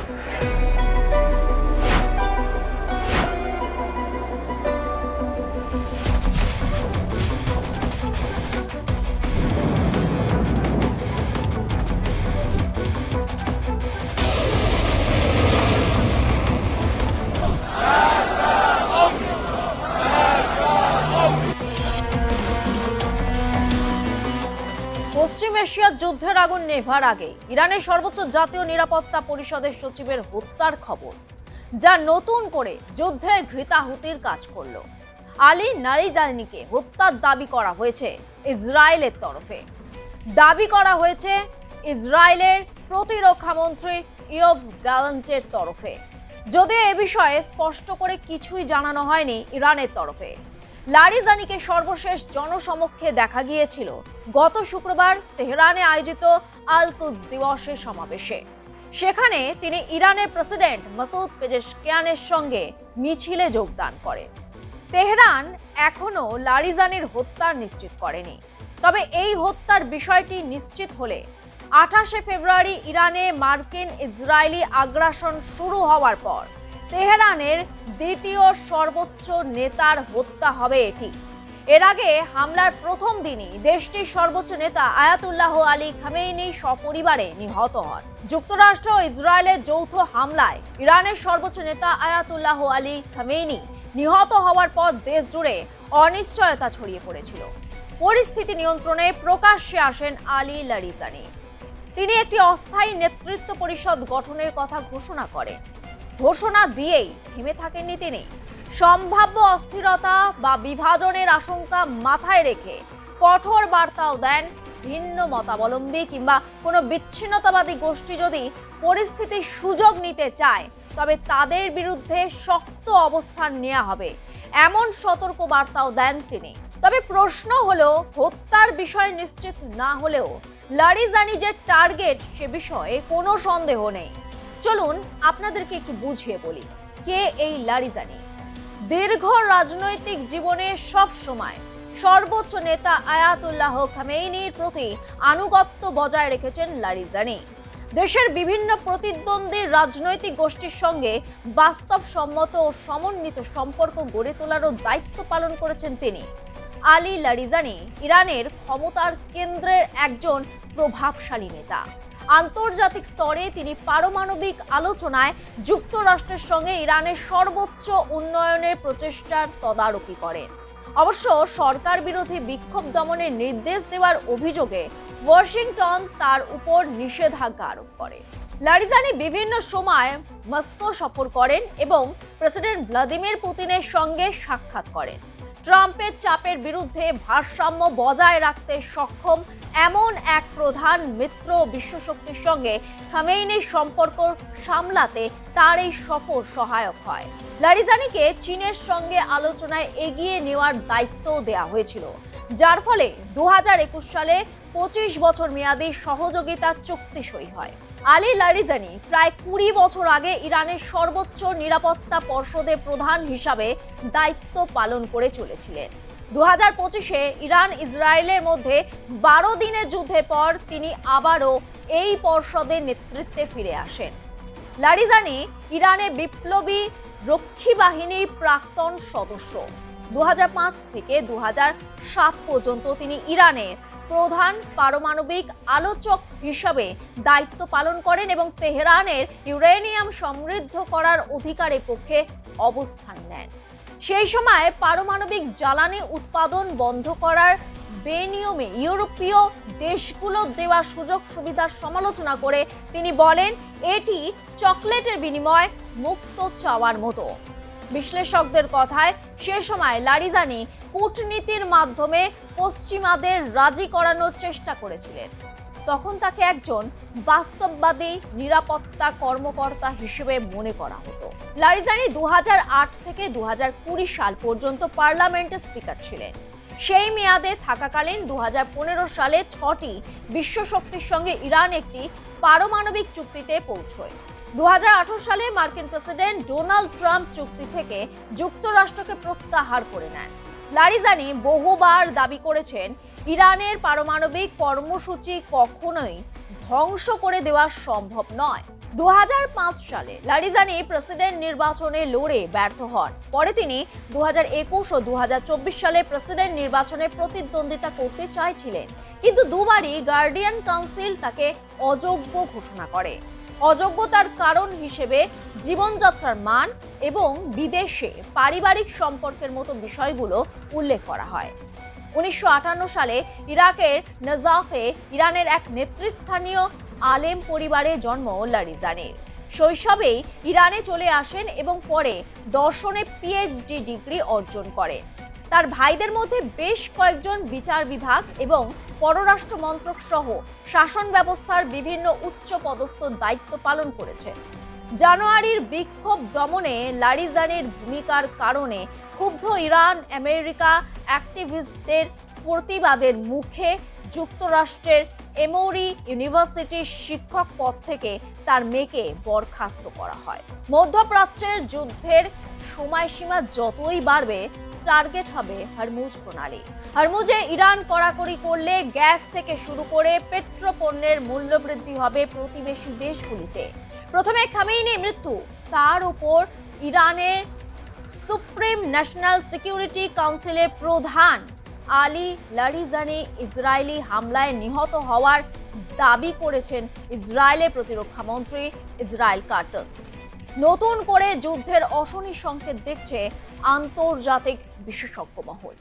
পশ্চিম এশিয়ার যুদ্ধের আগুন নেভার আগে ইরানের সর্বোচ্চ জাতীয় নিরাপত্তা পরিষদের সচিবের হত্যার খবর, যা নতুন করে যুদ্ধের ঘৃতাহুতির কাজ করলো। আলী লারিজানিকে হত্যার দাবি করা হয়েছে ইসরায়েলের তরফে। দাবি করা হয়েছে ইসরায়েলের প্রতিরক্ষা মন্ত্রী ইয়োভ গ্যালান্টের তরফে, যদিও এ বিষয়ে স্পষ্ট করে কিছুই জানানো হয়নি ইরানের তরফে। লারিজানিকে সর্বশেষ জনসমক্ষে দেখা গিয়েছিল গত শুক্রবার তেহরানে আয়োজিত আল কুদস দিবসের সমাবেশে। সেখানে তিনি ইরানের প্রেসিডেন্ট মাসুদ পেজেশকিয়ানের সঙ্গে মিছিলে যোগদান করেন। তেহরান এখনো লারিজানির হত্যা নিশ্চিত করেনি, তবে এই হত্যার বিষয়টি নিশ্চিত হলে 28শে ফেব্রুয়ারি ইরানে মার্কিন ইসরায়েলি আগ্রাসন শুরু হওয়ার পর তেহরানের দ্বিতীয় সর্বোচ্চ নেতার হত্যা হবে এটি। এর আগে হামলার প্রথম দিনই দেশটির সর্বোচ্চ নেতা আয়াতুল্লাহ আলী খামেনি সপরিবারে নিহত হন। যুক্তরাষ্ট্র ও ইসরায়েলের যৌথ হামলায় ইরানের সর্বোচ্চ নেতা আয়াতুল্লাহ আলী খামেনি নিহত হওয়ার পর দেশ জুড়ে অনিশ্চয়তা ছড়িয়ে পড়েছিল। পরিস্থিতি নিয়ন্ত্রণে প্রকাশ্যে আসেন আলী লারিজানি। তিনি একটি অস্থায়ী নেতৃত্ব পরিষদ গঠনের কথা ঘোষণা করেন। ঘোষণা দিয়েই থেমে থাকেননি তিনি। সম্ভাব্য অস্থিরতা বা বিভাজনের আশঙ্কা মাথায় রেখে কঠোর বার্তাও দেন ভিন্ন মতাবলম্বী কিংবা কোনো বিচ্ছিন্নতাবাদী গোষ্ঠী যদি পরিস্থিতির সুযোগ নিতে চায় তবে তাদের বিরুদ্ধে শক্ত অবস্থান নেওয়া হবে, এমন সতর্ক বার্তাও দেন তিনি। তবে প্রশ্ন হলো, হত্যার বিষয় নিশ্চিত না হলেও লারিজানি যে টার্গেট সে বিষয়ে কোনো সন্দেহ নেই। চলুন আপনাদেরকে একটু বুঝিয়ে বলি কে এই লারিজানি। দীর্ঘ রাজনৈতিক জীবনে সব সময় সর্বোচ্চ নেতা আয়াতুল্লাহ খামেনির প্রতি আনুগত্য বজায় রেখেছেন লারিজানি। দেশের বিভিন্ন প্রতিদ্বন্দ্বী রাজনৈতিক গোষ্ঠীর সঙ্গে বাস্তবসম্মত ও সমন্বিত সম্পর্ক গড়ে তোলারও দায়িত্ব পালন করেছেন তিনি। আলী লারিজানি ইরানের ক্ষমতার কেন্দ্রের একজন প্রভাবশালী নেতা। আন্তর্জাতিক স্তরে তিনি পারমাণবিক আলোচনায় যুক্তরাষ্ট্রের সঙ্গে ইরানের সর্বোচ্চ উন্নয়নের প্রচেষ্টার তদারকি করেন। অবশ্য সরকার বিরোধী বিক্ষোভ দমনের নির্দেশ দেওয়ার অভিযোগে ওয়াশিংটন তার উপর নিষেধাজ্ঞা আরোপ করে। লারিজানি বিভিন্ন সময় মস্কো সফর করেন এবং প্রেসিডেন্ট ভ্লাদিমির পুতিনের সঙ্গে সাক্ষাৎ করেন। ট্রাম্পের চাপের বিরুদ্ধে ভারসাম্য বজায় রাখতে সক্ষম এমন এক প্রধান মিত্র বিশ্বশক্তির সঙ্গে খামেনির সম্পর্ক সামলাতে তার এই সফর সহায়ক হয়। লারিজানিকে চীনের সঙ্গে আলোচনায় এগিয়ে নেওয়ার দায়িত্ব দেওয়া হয়েছিল, যার ফলে 2021 সালে 25 বছর মেয়াদী সহযোগিতা চুক্তি সই হয়। আলী লারিজানি প্রায় 20 বছর আগে ইরানের সর্বোচ্চ নিরাপত্তা পর্ষদের প্রধান হিসাবে দায়িত্ব পালন করে চলেছিলেন। 2025-এ ইরান ইসরায়েলের মধ্যে 12 দিনের যুদ্ধের পর তিনি আবারও এই পর্ষদের নেতৃত্বে ফিরে আসেন। লারিজানি ইরানে বিপ্লবী রক্ষী বাহিনীর প্রাক্তন সদস্য। 2005 থেকে 2007 পর্যন্ত তিনি ইরানের প্রধান পারমাণবিক আলোচক হিসাবে দায়িত্ব পালন করেন এবং তেহরানের ইউরেনিয়াম সমৃদ্ধ করার অধিকারের পক্ষে অবস্থান নেন। সেই সময় পারমাণবিক জ্বালানি উৎপাদন বন্ধ করার বেনিয়মে ইউরোপীয় দেশগুলো দেওয়া সুযোগ সুবিধার সমালোচনা করে তিনি বলেন, এটি চকলেটের বিনিময়ে মুক্ত চাওয়ার মতো। বিশ্লেষকদের কথায় সে সময় লারিজানি কূটনীতির মাধ্যমে পশ্চিমাদের রাজি করানোর চেষ্টা করেছিলেন। তখন তাকে একজন বাস্তববাদী নিরাপত্তা কর্মকর্তা হিসেবে মনে করা হতো। লারিজানি 2008 থেকে 2020 সাল পর্যন্ত পার্লামেন্টের স্পিকার ছিলেন। সেই মেয়াদে থাকাকালীন 2015 সালে 6টি বিশ্বশক্তির সঙ্গে ইরান একটি পারমাণবিক চুক্তিতে পৌঁছয়। 2018 সালে মার্কিন প্রেসিডেন্ট ডোনাল্ড ট্রাম্প চুক্তি থেকে যুক্তরাষ্ট্রকে প্রত্যাহার করে নেন। লারিজানি বহুবার দাবি করেছেন, ইরানের পারমাণবিক কর্মসূচি কখনোই ধ্বংস করে দেওয়া সম্ভব নয়। 2005 সালে লারিজানি প্রেসিডেন্ট নির্বাচনে লড়ে ব্যর্থ হন। পরে তিনি 2021 ও 2024 সালে প্রেসিডেন্ট নির্বাচনে প্রতিদ্বন্দ্বিতা করতে চাইছিলেন, কিন্তু দুবারই গার্ডিয়ান কাউন্সিল তাকে অযোগ্য ঘোষণা করে। অযোগ্যতার কারণ হিসেবে জীবনযাত্রার মান এবং বিদেশে পারিবারিক সম্পর্কের মতো বিষয়গুলো উল্লেখ করা হয়। 1958 সালে ইরাকের নাজাফে ইরানের এক নেতৃস্থানীয় আলেম পরিবারে জন্ম লারিজানির। শৈশবেই ইরানে চলে আসেন এবং পরে দর্শনে পিএইচডি ডিগ্রি অর্জন করেন। তার ভাইদের মধ্যে বেশ কয়েকজন বিচার বিভাগ এবং পররাষ্ট্র মন্ত্রক সহ শাসন ব্যবস্থার বিভিন্ন উচ্চপদস্থ দায়িত্ব পালন করেছেন। জানুয়ারির বিক্ষোভ দমনে লারিজানির ভূমিকার কারণে ক্ষুব্ধ ইরান আমেরিকা অ্যাক্টিভিস্টদের প্রতিবাদের মুখে যুক্তরাষ্ট্রের এমোরি ইউনিভার্সিটির শিক্ষক পদ থেকে তার মেয়েকে বরখাস্ত করা হয়। মধ্যপ্রাচ্যের যুদ্ধের সময়সীমা যতই বাড়বে, টার্গেট হবে হরমুজ প্রণালী। হরমুজে ইরান কড়াকড়ি করলে গ্যাস থেকে শুরু করে পেট্রোপণ্যের মূল্য বৃদ্ধি হবে প্রতিবেশী দেশগুলিতে। প্রথমে খামেইনি মৃত্যু, তার উপর ইরানের সুপ্রিম ন্যাশনাল সিকিউরিটি কাউন্সিলের প্রধান আলী লারিজানি ইসরায়েলি হামলায় নিহত হওয়ার দাবি করেছেন ইসরায়েলের প্রতিরক্ষা মন্ত্রী ইসরায়েল কাটস। নতুন করে যুদ্ধের অশনি সংকেত দেখছে আন্তর্জাতিক বিশেষজ্ঞ মহল।